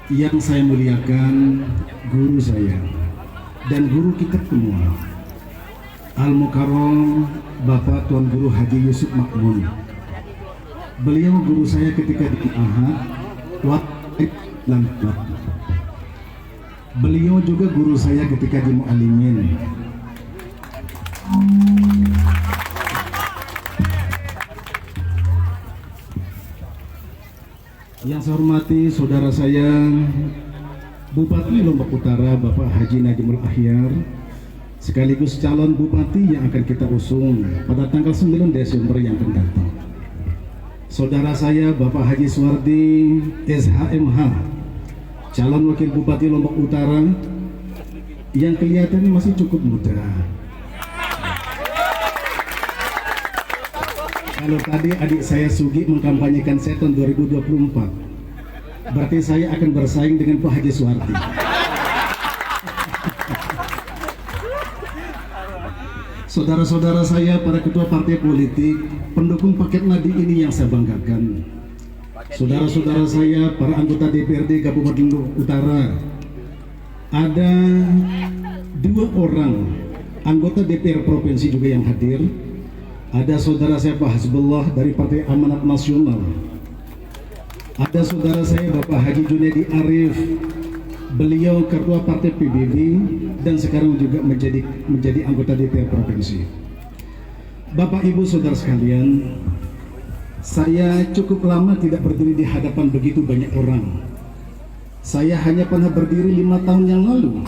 Yang saya muliakan guru saya dan guru kita semua, Al-Mukarram Bapak Tuan Guru Haji Yusuf Makmun. Beliau guru saya ketika di Ahad, Waqif Langkat. Beliau juga guru saya ketika di Mu'alimin. Yang saya hormati saudara saya Bupati Lombok Utara Bapak Haji Najmul Ahyar, sekaligus calon bupati yang akan kita usung pada tanggal 9 Desember yang akan datang. Saudara saya Bapak Haji Suwardi SHMH, calon wakil bupati Lombok Utara yang kelihatannya masih cukup muda. Kalau tadi adik saya Sugi mengkampanyekan saya tahun 2024, berarti saya akan bersaing dengan Pak Haji Suwardi. Saudara-saudara saya, para ketua partai politik, pendukung paket nadi ini yang saya banggakan. Saudara-saudara saya, para anggota DPRD Kabupaten Lombok Utara, ada 2 orang anggota DPR Provinsi juga yang hadir. Ada saudara saya Pak Hasbullah dari Partai Amanat Nasional. Ada saudara saya Bapak Haji Junedi Arif, beliau ketua Partai PBB dan sekarang juga menjadi anggota DPR Provinsi. Bapak Ibu saudara sekalian, saya cukup lama tidak berdiri di hadapan begitu banyak orang. Saya hanya pernah berdiri 5 tahun yang lalu,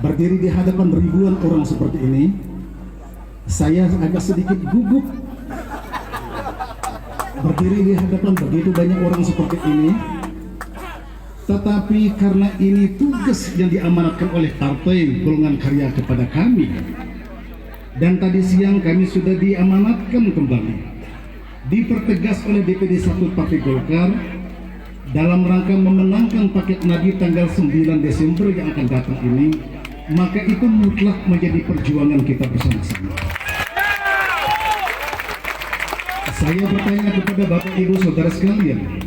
berdiri di hadapan ribuan orang seperti ini. Saya agak sedikit gugup berdiri di hadapan begitu banyak orang seperti ini. Tetapi karena ini tugas yang diamanatkan oleh Partai Golongan Karya kepada kami, dan tadi siang kami sudah diamanatkan kembali, dipertegas oleh DPD 1 Partai Golkar dalam rangka memenangkan paket nadi tanggal 9 Desember yang akan datang ini, maka itu mutlak menjadi perjuangan kita bersama-sama. Saya bertanya kepada Bapak Ibu Saudara sekalian,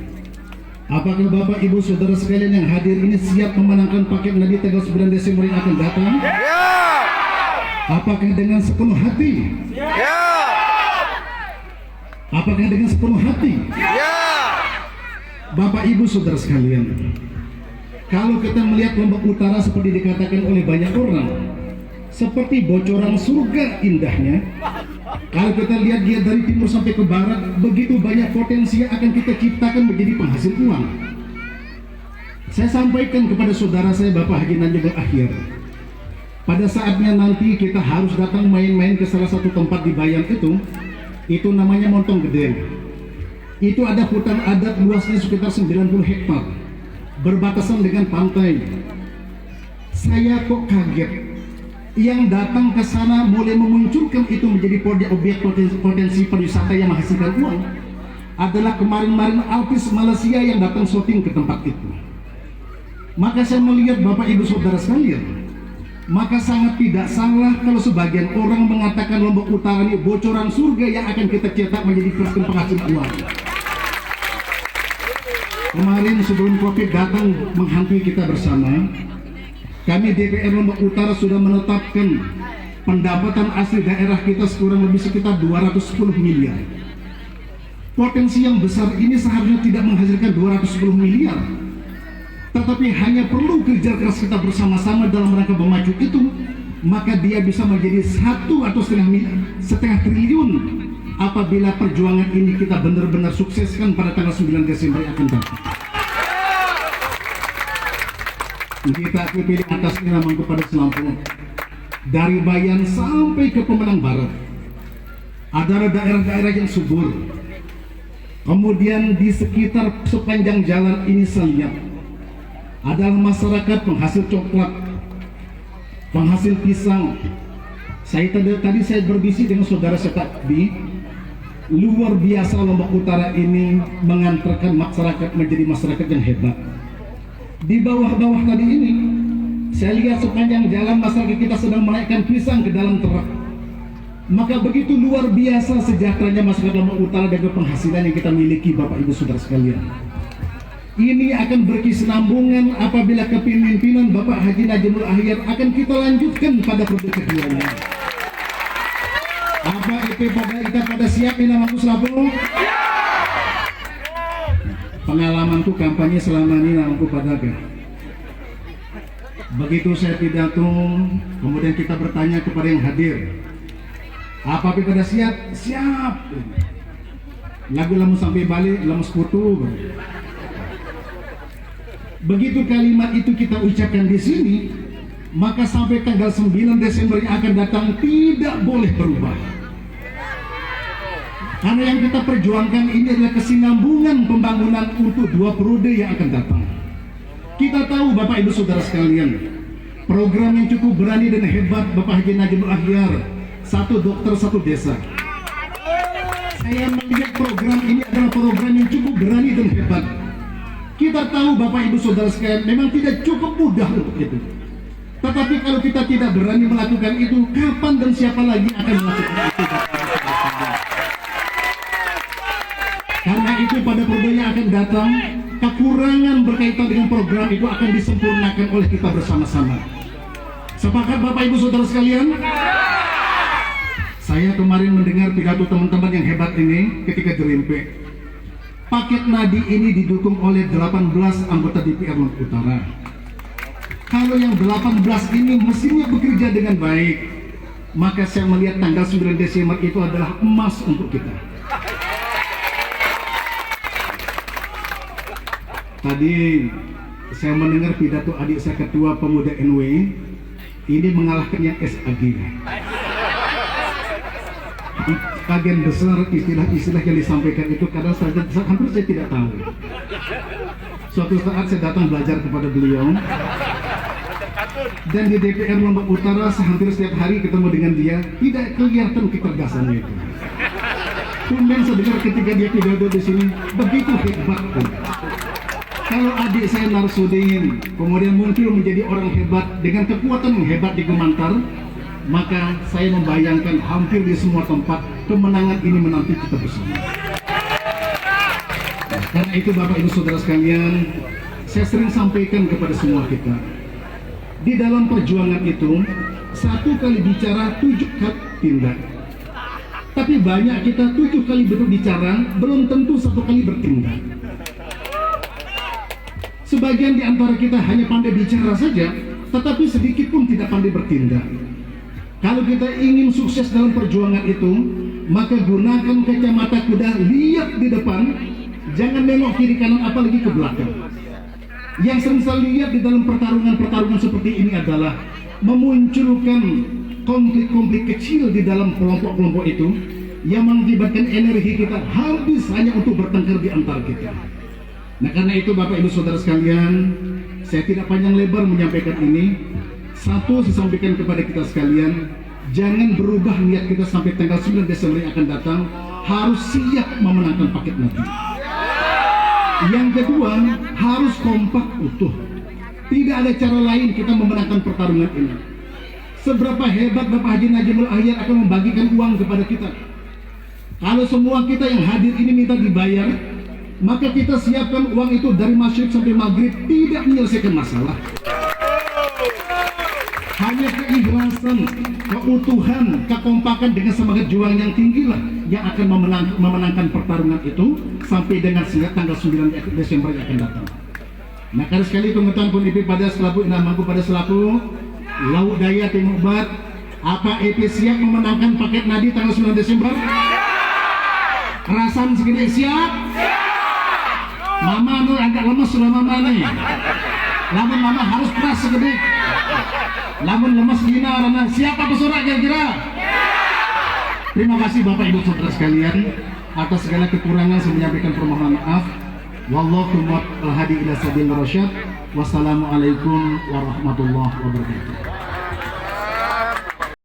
apakah Bapak Ibu Saudara sekalian yang hadir ini siap memenangkan paket nadi tanggal 9 Desember yang akan datang? Ya. Apakah dengan sepenuh hati? Ya. Apakah dengan sepenuh hati? Ya. Bapak Ibu Saudara sekalian, kalau kita melihat Lombok Utara seperti dikatakan oleh banyak orang, seperti bocoran surga indahnya. Kalau kita lihat dia dari timur sampai ke barat, begitu banyak potensi yang akan kita ciptakan menjadi penghasil uang. Saya sampaikan kepada saudara saya Bapak Haji Najmul Ahyar, pada saatnya nanti kita harus datang main-main ke salah satu tempat di Bayan itu namanya Montong Gede. Itu ada hutan adat luasnya sekitar 90 hektar, berbatasan dengan pantai. Saya kok kaget, yang datang ke sana mulai memunculkan itu menjadi objek potensi pariwisata yang menghasilkan uang adalah kemarin-marin artis Malaysia yang datang syuting ke tempat itu. Maka saya melihat Bapak Ibu Saudara sekalian, maka sangat tidak salah kalau sebagian orang mengatakan Lombok Utara ini bocoran surga yang akan kita cetak menjadi penghasil uang. Kemarin sebelum Covid datang menghantui kita bersama, kami DPR Lombok Utara sudah menetapkan pendapatan asli daerah kita kurang lebih sekitar 210 miliar. Potensi yang besar ini seharusnya tidak menghasilkan 210 miliar, tetapi hanya perlu kerja keras kita bersama-sama dalam rangka memacu itu, maka dia bisa menjadi 1 atau setengah triliun apabila perjuangan ini kita benar-benar sukseskan pada tanggal 9 Desember yang akan datang. Kita pilih atas nama kepada Selampung, dari Bayan sampai ke Pemenang Barat adalah daerah-daerah yang subur. Kemudian di sekitar sepanjang jalan ini saya lihat adalah masyarakat penghasil coklat, penghasil pisang. Tadi saya berbisik dengan saudara Sekatbi, luar biasa Lombok Utara ini mengantarkan masyarakat menjadi masyarakat yang hebat. Di bawah-bawah tadi ini, saya lihat sepanjang jalan masyarakat kita sedang menaikkan pisang ke dalam truk. Maka begitu luar biasa sejahteranya masyarakat Lombok Utara dengan penghasilan yang kita miliki, Bapak Ibu Saudara sekalian. ini akan berkesinambungan apabila kepemimpinan Bapak Haji Najibul Ahyar akan kita lanjutkan pada periode keduanya. Apa itu kita pada siap ini namanya selalu? Pengalamanku kampanye selama ini namanya pada begitu saya pidato, kemudian kita bertanya kepada yang hadir, apa pada siap? Siap. Lagu lamu sampai balik, lamu sekutu. Begitu kalimat itu kita ucapkan di sini, maka sampai tanggal 9 Desember yang akan datang tidak boleh berubah. Karena yang kita perjuangkan ini adalah kesinambungan pembangunan untuk 2 periode yang akan datang. Kita tahu Bapak Ibu Saudara sekalian, program yang cukup berani dan hebat Bapak Haji Najibul Ahyar, 1 dokter 1 desa. Saya melihat program ini adalah program yang cukup berani dan hebat. Kita tahu Bapak Ibu Saudara sekalian memang tidak cukup mudah untuk itu. Tetapi kalau kita tidak berani melakukan itu, kapan dan siapa lagi akan melakukan itu? Karena itu pada periode yang akan datang, kekurangan berkaitan dengan program itu akan disempurnakan oleh kita bersama-sama. Sepakat Bapak Ibu Saudara sekalian? Saya kemarin mendengar pidato teman-teman yang hebat ini ketika di Rimpe. Paket nadi ini didukung oleh 18 anggota DPR Lombok Utara. Kalau yang 18 ini mesinnya bekerja dengan baik, maka saya melihat tanggal 9 Desember itu adalah emas untuk kita. Tadi saya mendengar pidato adik saya ketua pemuda NW ini mengalahkan yang SAG. Kagian besar istilah-istilah yang disampaikan itu kadang hampir saya tidak tahu. Suatu saat saya datang belajar kepada beliau, dan di DPR Lombok Utara hampir setiap hari ketemu dengan dia, tidak kelihatan kecerdasannya itu. Kemudian saya dengar ketika dia pidato di sini begitu hebat pun. Kalau adik saya Narsudin kemudian muncul menjadi orang hebat dengan kekuatan yang hebat di Gemantar, maka saya membayangkan hampir di semua tempat kemenangan ini menanti kita bersama. Karena itu Bapak Ibu Saudara sekalian, saya sering sampaikan kepada semua kita, di dalam perjuangan itu 1 kali bicara 7 kali tindak. Tapi banyak kita 7 kali berbicara belum tentu 1 kali bertindak. Sebagian di antara kita hanya pandai bicara saja, tetapi sedikit pun tidak pandai bertindak. Kalau kita ingin sukses dalam perjuangan itu, maka gunakan kacamata kuda, lihat di depan, jangan nengok kiri kanan apalagi ke belakang. Yang sering saya lihat di dalam pertarungan seperti ini adalah memunculkan konflik-konflik kecil di dalam kelompok-kelompok itu yang mengakibatkan energi kita habis hanya untuk bertengkar di antara kita. Nah, karena itu Bapak Ibu Saudara sekalian, saya tidak panjang lebar menyampaikan ini. Satu, saya sampaikan kepada kita sekalian, jangan berubah niat kita sampai tanggal 9 Desember yang akan datang, harus siap memenangkan paket nanti. Yang kedua, harus kompak utuh. Tidak ada cara lain kita memenangkan pertarungan ini. Seberapa hebat Bapak Haji Najibul Ahyar akan membagikan uang kepada kita. Kalau semua kita yang hadir ini minta dibayar, maka kita siapkan uang itu dari masyrik sampai maghrib, tidak menyelesaikan masalah. Hanya keikhlasan, keutuhan, kekompakan dengan semangat juang yang tinggi lah yang akan memenangkan pertarungan itu sampai dengan tanggal 9 Desember yang akan datang. Nah, karena sekali pengetahuan pun IP pada selaku inamaku pada selaku Laut Daya Timur Barat, apa EP siap memenangkan paket nadi tanggal 9 Desember? Kerasan segini siap? Mama tuh agak lemes sudah mama nih. Namun mama harus keras segede. Namun lemes gina karena siapa pesorak kira-kira? Terima kasih Bapak Ibu Saudara sekalian atas segala kekurangan saya menyampaikan permohonan maaf. Wallahu muwaffiq al hadi ila sabilir rasyad. Wassalamualaikum warahmatullahi wabarakatuh.